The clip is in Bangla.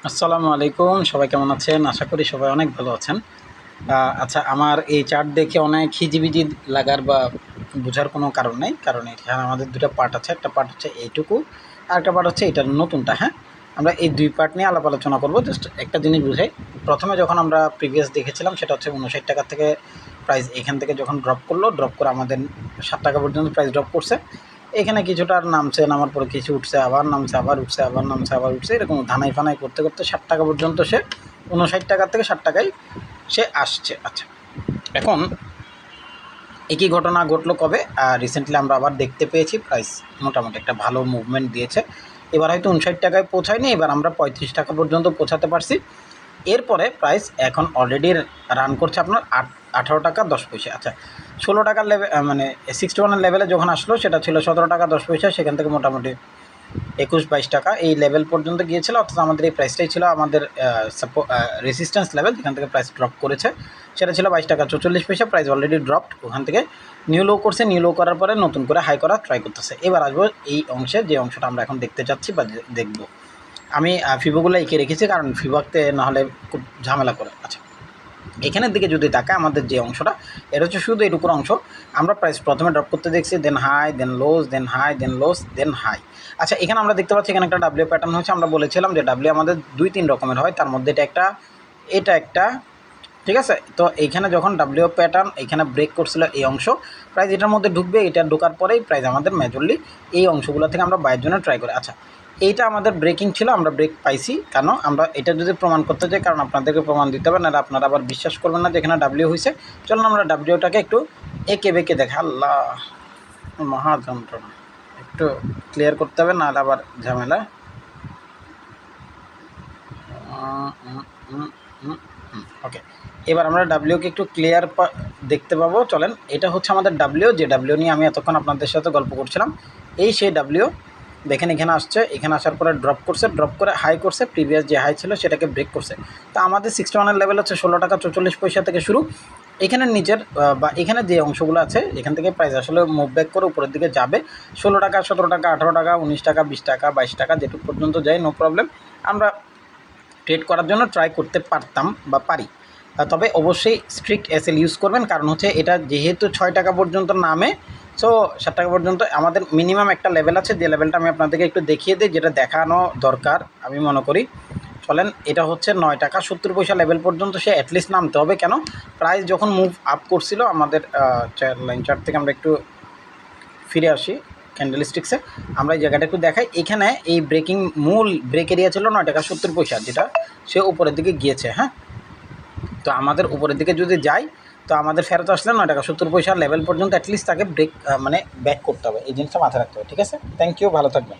আসসালামু আলাইকুম। সবাই কেমন আছেন? আশা করি সবাই অনেক ভালো আছেন। আচ্ছা, আমার এই চার্ট দেখে অনেক হিজিবিজি লাগার বা বোঝার কোনো কারণ নেই। কারণ এখানে আমাদের ২ টা পার্ট আছে। একটা পার্ট হচ্ছে এইটুকু, আরেকটা পার্ট হচ্ছে এটার নতুনটা, হ্যাঁ? আমরা এই ২ পার্ট নিয়ে আলাপ আলোচনা করব। জাস্ট একটা জিনিস বুঝাই। ১ম এ যখন আমরা প্রিভিয়াস দেখেছিলাম সেটা হচ্ছে ৳৫৯ থেকে প্রাইস এখান থেকে যখন ড্রপ করলো, ড্রপ করে আমাদের ৳৭ পর্যন্ত প্রাইস ড্রপ করছে। এখানে কিছুটা নামছে, নামার পরে কিছু উঠছে, আবার নামছে, আবার উঠছে, আবার নামছে, আবার উঠছে। এরকম ধানাই ফানাই করতে, করতে ৳৬০ পর্যন্ত সে ৳৫৯ থেকে ৳৬০ সে আসছে। আচ্ছা, এখন একই ঘটনা ঘটলো কবে? রিসেন্টলি আমরা আবার দেখতে পেয়েছি প্রাইস মোটামুটি একটা ভালো মুভমেন্ট দিয়েছে। এবার হয়তো ৳৫৯ পৌঁছায়নি, এবার আমরা ৳৩৫ পর্যন্ত পৌঁছাতে পারছি। এরপরে প্রাইস এখন অলরেডি রান করছে আপনার ৳১৮.১০। আচ্ছা, ৳১৬ মানে 61 এর লেভেলে যখন আসলো সেটা ছিল ৳১৭.১০। সেখান থেকে মোটামুটি ২১-২২ টাকা এই লেভেল পর্যন্ত গিয়েছিল। অর্থাৎ আমাদের এই প্রাইসটাই ছিল আমাদের রেসিস্ট্যান্স লেভেল, যেখান থেকে প্রাইস ড্রপ করেছে সেটা ছিল ৳২২.৪৪। প্রাইস অলরেডি ড্রপড, ওখান থেকে নিউ লো করছে। নিউ লো করার পরে নতুন করে হাই করার ট্রাই করতেছে। এবার আসবো এই অংশে, যে অংশটা আমরা এখন দেখতে চাচ্ছি বা দেখব। আমি ফিবোগুলো এঁকে রেখেছি, কারণ ফিবো আঁকতে নাহলে খুব ঝামেলা করে। আচ্ছা, এখানের দিকে যদি তাকায়, আমাদের যে অংশটা, এটা হচ্ছে শুধু এটুকুর অংশ। আমরা প্রাইস প্রথমে ড্রপ করতে দেখছি, দেন হাই, দেন লোজ, দেন হাই, দেন লোজ, দেন হাই। আচ্ছা, এখানে আমরা দেখতে পাচ্ছি এখানে একটা ডাব্লিউ প্যাটার্ন হচ্ছে। আমরা বলেছিলাম যে ডাব্লিউ আমাদের ২-৩ রকমের হয়, তার মধ্যে এটা একটা, ঠিক আছে? তো এইখানে যখন ডাব্লিউ প্যাটার্ন এখানে ব্রেক করছিল এই অংশ, প্রাইস এটার মধ্যে ঢুকবে। এটা ঢোকার পরেই প্রাইস আমাদের মেজরলি এই অংশগুলো থেকে আমরা বাইয়ের জন্য ট্রাই করি। আচ্ছা, এইটা আমাদের ব্রেকিং ছিল, আমরা ব্রেক পাইছি। কেন? আমরা এটা যদি প্রমাণ করতে চাই, কারণ আপনাদেরকে প্রমাণ দিতে হবে, নাহলে আপনারা আবার বিশ্বাস করবেন না যে এখানে ডাব্লিউ হয়েছে। চলুন আমরা ডাব্লিউটাকে একটু এঁকে বেঁকে দেখে, আল্লাহ মহা যন্ত্রণা, একটু ক্লিয়ার করতে হবে, নাহলে আবার ঝামেলা। ওকে, এবার আমরা ডাব্লিউকে একটু ক্লিয়ার দেখতে পাবো। চলেন, এটা হচ্ছে আমাদের ডাব্লিউ, যে ডাব্লিউ নিয়ে আমি এতক্ষণ আপনাদের সাথে গল্প করছিলাম। এই সেই ডাব্লিউ, দেখেন এখানে আসছে। এখানে আসার পরে ড্রপ করছে, ড্রপ করে হাই করছে, প্রিভিয়াস যে হাই ছিল সেটাকে ব্রেক করছে। তো আমাদের 61 লেভেল হচ্ছে ষোলো টাকা 44 পয়সা থেকে শুরু। এখানের নিচের বা এখানে যে অংশগুলো আছে, এখান থেকে প্রাইস আসলে মুভ ব্যাক করে উপরের দিকে যাবে। ষোলো টাকা, 17 টাকা, 18 টাকা, 19 টাকা, 20 টাকা, 22 টাকা, যেটুকু পর্যন্ত যায়, নো প্রবলেম। আমরা ট্রেড করার জন্য ট্রাই করতে পারতাম বা পারি। তবে অবশ্যই স্ট্রিক্ট এসএল ইউজ করবেন, কারণ হচ্ছে এটা যেহেতু 6 টাকা পর্যন্ত নামে, সো 7 টাকা পর্যন্ত আমাদের মিনিমাম একটা লেভেল আছে, যে লেভেলটা আমি আপনাদেরকে একটু দেখিয়ে দিই, যেটা দেখানো দরকার আমি মনে করি। চলেন, এটা হচ্ছে 9 টাকা 70 পয়সা লেভেল পর্যন্ত সে অ্যাটলিস্ট নামতে হবে। কেন? প্রাইস যখন মুভ আপ করছিল আমাদের লাইন চার্ট থেকে আমরা একটু ফিরে আসি ক্যান্ডেলস্টিক্সে, আমরা এই জায়গাটা একটু দেখাই। এখানে এই মূল ব্রেক এরিয়া ছিল 9 টাকা 70 পয়সা, যেটা সে উপরের দিকে গিয়েছে, হ্যাঁ? তো আমাদের উপরের দিকে যদি যাই, তো আমাদের ফেরত আসলে 9 টাকা 70 পয়সা লেভেল পর্যন্ত অ্যাটলিস্ট তাকে ব্রেক মানে ব্যাক করতে হবে। এই জিনিসটা মাথায় রাখতে হবে, ঠিক আছে? থ্যাংক ইউ, ভালো থাকবেন।